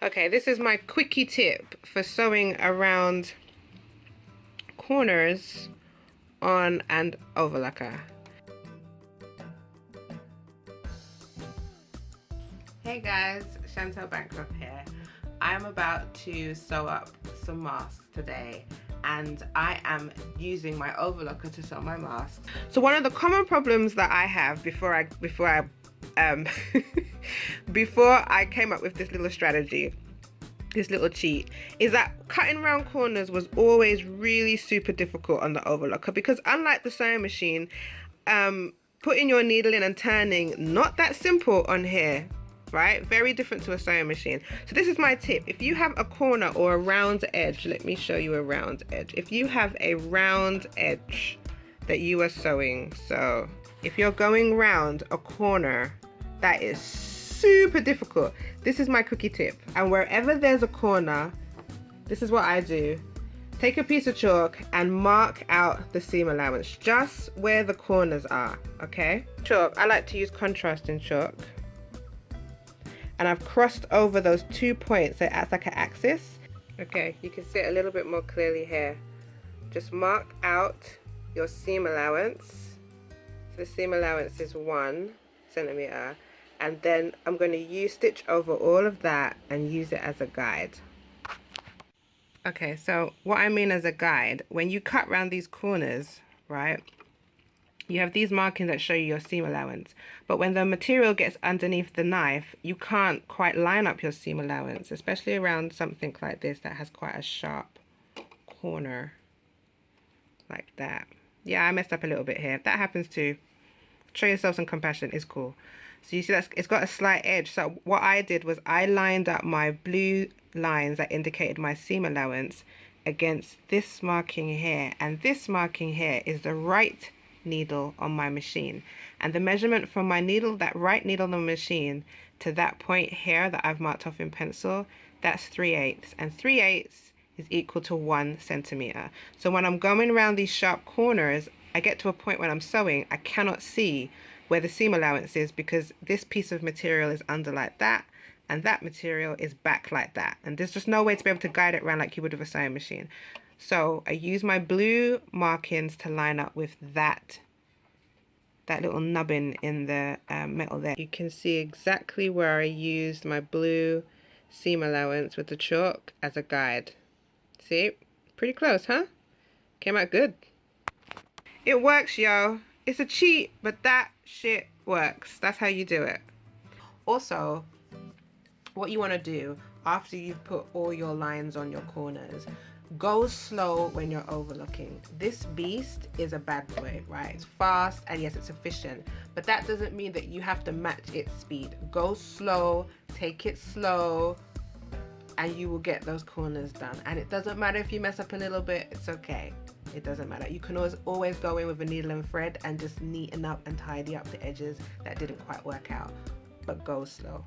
Okay, this is my quickie tip for sewing around corners on an overlocker. Hey guys, Chantel Bancroft here. I'm about to sew up some masks today, and I am using my overlocker to sew my masks. So one of the common problems that I have before I came up with this little strategy, this little cheat, is that cutting around corners was always really super difficult on the overlocker, because unlike the sewing machine, putting your needle in and turning, not that simple on here, right? Very different to a sewing machine. So this is my tip. If you have a corner or a round edge, let me show you a round edge. If you have a round edge that you are sewing, so if you're going round a corner that is super difficult, this is my cookie tip. And wherever there's a corner, this is what I do. Take a piece of chalk and mark out the seam allowance, just where the corners are, okay? Chalk, I like to use contrasting chalk. And I've crossed over those 2 points so it acts like an axis. Okay, you can see it a little bit more clearly here. Just mark out your seam allowance. So the seam allowance is 1 centimeter. And then I'm going to stitch over all of that and use it as a guide. Okay, so what I mean as a guide, when you cut around these corners, right, you have these markings that show you your seam allowance. But when the material gets underneath the knife, you can't quite line up your seam allowance, especially around something like this that has quite a sharp corner like that. Yeah, I messed up a little bit here. That happens too. Show yourself some compassion, it's cool. So you see that it's got a slight edge. So what I did was I lined up my blue lines that indicated my seam allowance against this marking here. And this marking here is the right needle on my machine. And the measurement from my needle, that right needle on the machine, to that point here that I've marked off in pencil, that's 3/8. And 3/8 is equal to 1 centimeter. So when I'm going around these sharp corners, I get to a point when I'm sewing, I cannot see where the seam allowance is, because this piece of material is under like that and that material is back like that, and there's just no way to be able to guide it around like you would with a sewing machine. So I use my blue markings to line up with that little nubbin in the metal there. You can see exactly where I used my blue seam allowance with the chalk as a guide. See, pretty close, huh? Came out good. It works, yo. It's a cheat, but that shit works. That's how you do it. Also, what you want to do after you've put all your lines on your corners, go slow when you're overlooking. This beast is a bad boy, right? It's fast, and yes, it's efficient, but that doesn't mean that you have to match its speed. Go slow, take it slow, and you will get those corners done. And it doesn't matter if you mess up a little bit, it's okay. It doesn't matter. You can always go in with a needle and thread and just neaten up and tidy up the edges that didn't quite work out. But go slow.